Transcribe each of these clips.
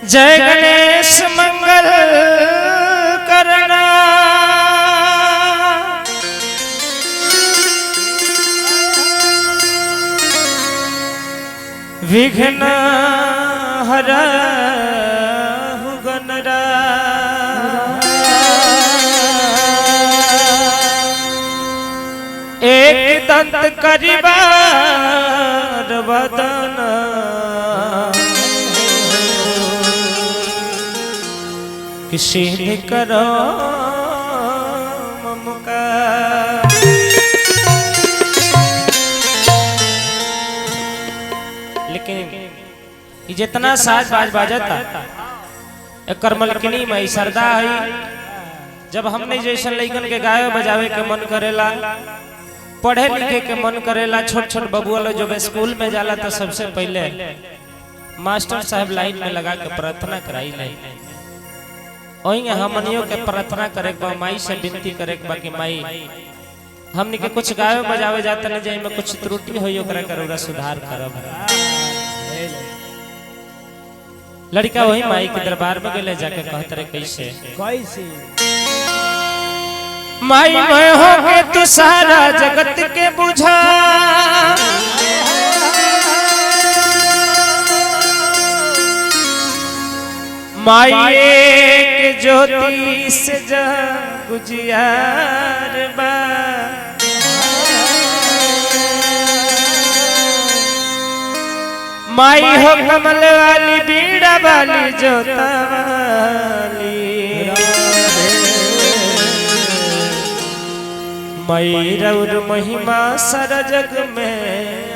जय गणेश मंगल करना विघ्न हरहु गणरा एक दंत करिबार वदन किसी ने करो ममकार। लेकिन जितना साज बाज बाजता एकर मलकिनी मई सरदा है। जब हमने जैसा लइकन के गावे बजावे के मन करेला, पढ़े लिखे के मन करेला, छोट छोट बबुआ लोग जब स्कूल में जाला तो सबसे पहले मास्टर साहब लाइन में लगा के प्रार्थना कराई ले। वही हमनियों के प्रार्थना करे बा, माई से विनती करे बा कि माई हमनी के कुछ गावे बजावे जाते न जाए में कुछ त्रुटि होई ओकरा करोरा सुधार करब। लड़का वही माई के दरबार में गेले जाके कहत रे कैसे माई मैं हो के तू सारा जगत के बुझा, माई एक ज्योति से जग गुजियार बा, माई हो कमल वाली बीड़ा वाली जोता वाली, माई रौर महिमा सारा जग में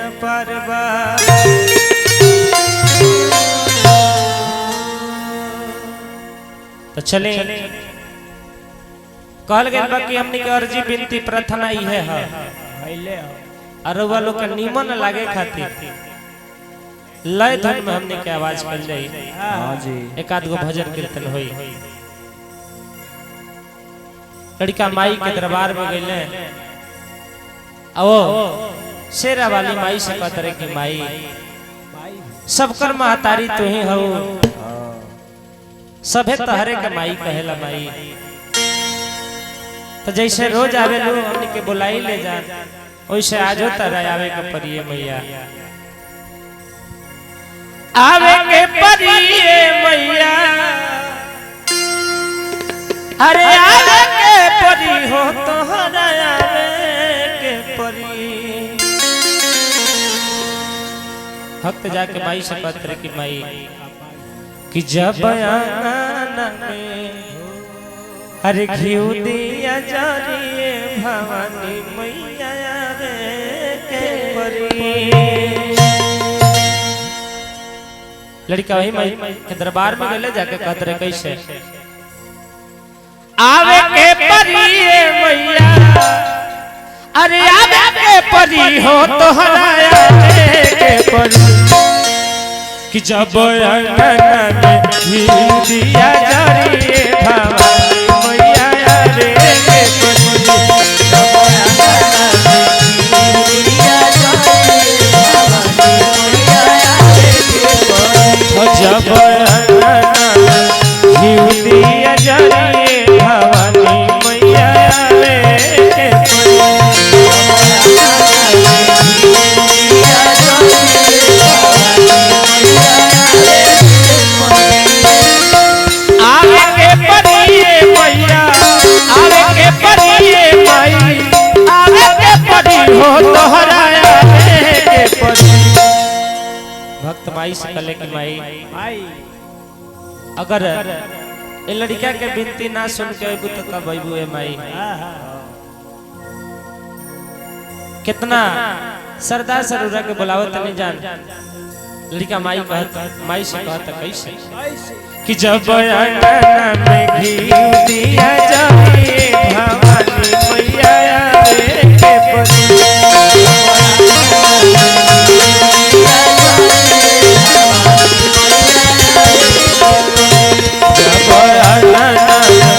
अपार बा। तो चले कहल गए बाकी हमनी के अर्जी विनती प्रार्थना ही है अरुआ लोग के नीमन लागे खातिर लय धन में हमनी के आवाज कर जाई। एक आध गो भजन कीर्तन होई। लड़का माई के दरबार में गईले, आओ शेरा वाली माई से कहत रहे कि माई सबकर महतारी तू ही हो, सभे तहरे के माई कहेला माई। तो जैसे रोज आवे लो हमनी के बुलाई ले जा, वैसे आजो तरह आवे के परिये मैया, आवे के परिये मैया, अरे आवे के परी हो तोहरा आवे के परी। भक्त जाके माई से कहत रहे कि माई कि जब आंगन में हरे घिउ दिया जारिए भवानी मैया रे के परी। लड़का वही माई के दरबार में गले जाके कहत रहे कैसे आवे के परी मैया, अरे आवे के परी हो तोहरा आवे के परी। कि जब अंगन में घिउ दिया जारिए भवानी मैया रे के परी, जब अंगन में घिउ दिया जारिए भवानी मैया रे के परी, जब अंगन में घिउ दिया जारिए भवानी मैया रे के परी। आवे के परिये मैया, आवे के परिये माई, आवे के परी हो तोहरा आवे के परी। भक्त माई से कहले कि माई अगर ए लड़का के विनती ना सुन के अबू तो कब अबू है माई। कितना सरदार सरूरा के बुलावत नहीं जान। लड़का माई से कहता कैसे कि जब अंगन में घिउ दिया जाए भवानी मैया रे के परी, जब अंगन में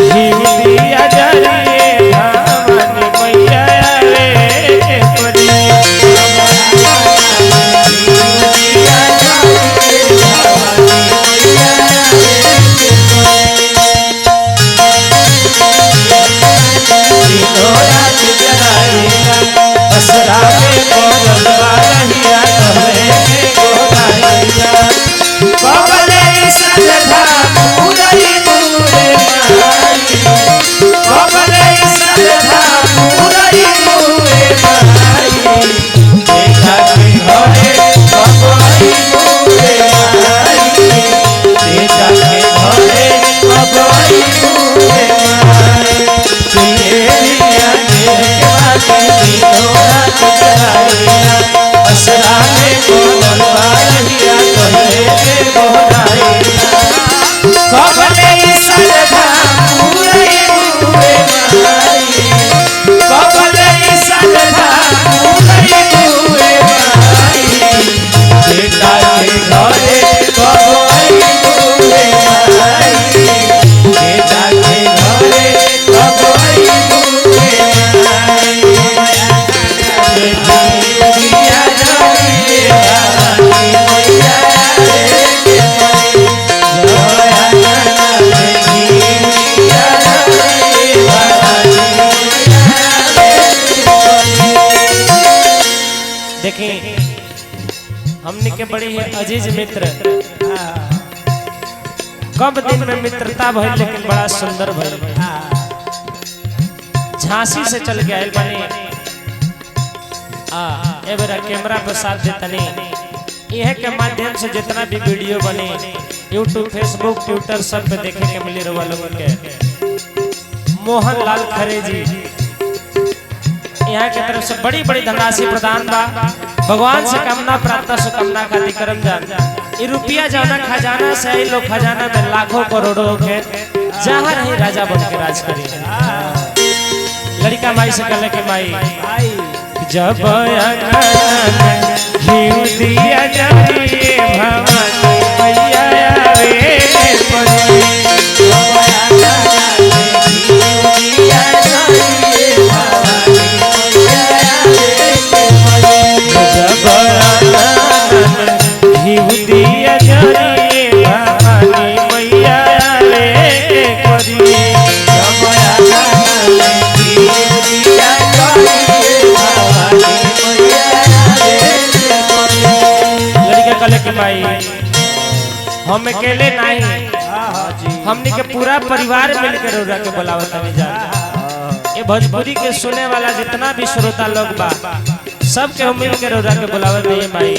घिउ दिया जाए भवानी मैया रे के परी। Yeah. बड़ी है अजीज मित्र। कम दिन में मित्रता भइल लेकिन बड़ा सुंदर भइल। झांसी से चल के आयल बनी ए बेरा कैमरा पर साथ देतनी। यह के माध्यम से जितना भी वीडियो बने यूट्यूब फेसबुक ट्विटर सब पे देखे के मिली रहा लोगों के। मोहन लाल खरे जी यहाँ की तरफ से बड़ी बड़ी धनराशि प्रदान बा। भगवान से कामना प्रार्थना शुभकामना खातिर करम जान। ये रुपया जाना खजाना से ही लोग खजाना में लाखों करोड़ों के जहाँ रही राजा बन के राज करी। लड़का माई से कहले के माई जब घी दिया जाए भवानी मैया आवे भाई हम अकेले नहीं हमने के पूरा परिवार मिलकर रौरा के बुलावत हमें जान। ये भोजपुरी के सुने वाला जितना भी श्रोता लोग बा सब के हम मिलकर रौरा के बुलावत है भाई।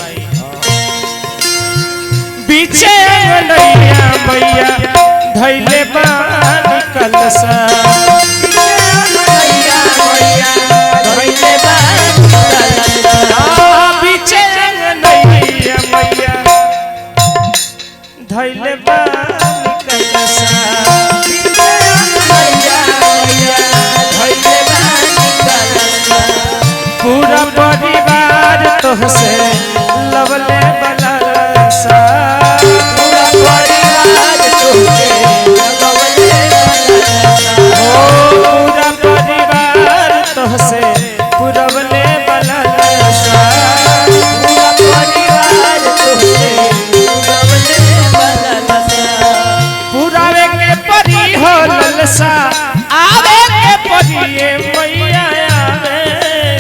पीछे अंगनैया मैया धैले बानी कलसा पीछे अंगनैया मैया धैले बानी कलसा पूरा परिवार तोहसे लवले बलसा पूरा परिवार तोहसे लवले बलसा पूरा परिवार तोहसे पुरवले बलसा पूरा परिवार तोहसे पुरावे के परी हो ललसा आवे के परी मैया आवे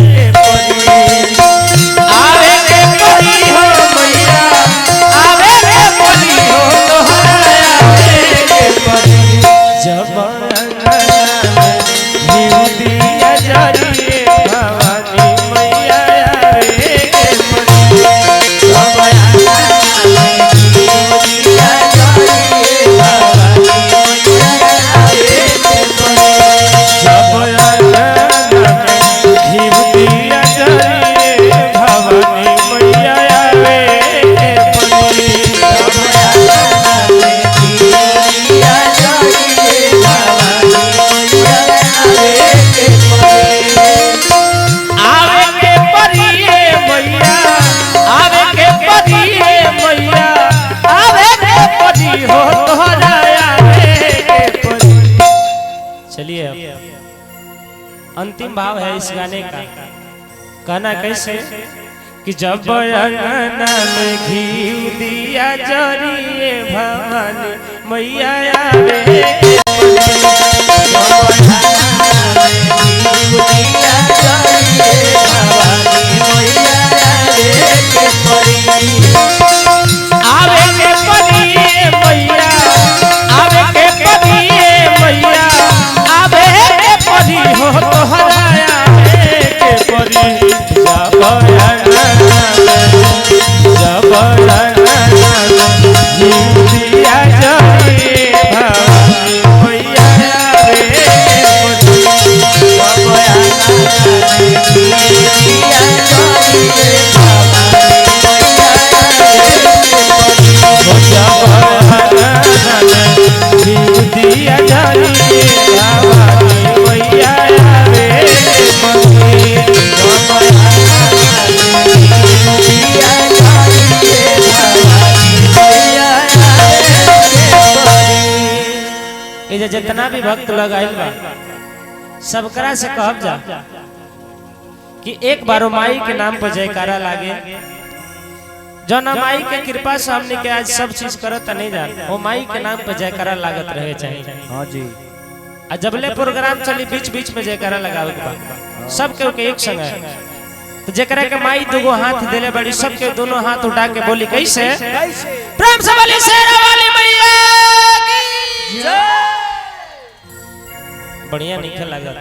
के परी आवे के परी हो मैया आवे के परी हो तोहरा आवे के परी जब घी दिया जरिए भवानी मैया आवे के परी जब अंतिम भाव है इस गाने का। कहना कैसे कि जब अंगना में घी दिया जरिए भवानी मैया आवे आवे के परी मैया आवे के परी मैया आवे के परी हो तोहरा आवे के परी जब दिया जाए भवानी मैया आवे दिया जाए भवानी मैया आवे ये जितना भी भक्त लोग आइल बा सबकरा से कहब जा कि एक बार माई के नाम पर जयकारा लागे। जो ना माई के कृपा से हमने के आज सब चीज करत नहीं जा वो माई के नाम पर जयकारा लागत रहे चाहिए। हाँ जी। जबले प्रोग्राम चली बीच बीच में जयकारा लगावे के बाद सब के एक संग है तो जेकरा के माई दुगो हाथ देले बड़ी सबके दोनों हाथ उठा के बोली कैसे प्रेम से बोली शेरा वाली मैया की जय। बढ़िया नहीं लगा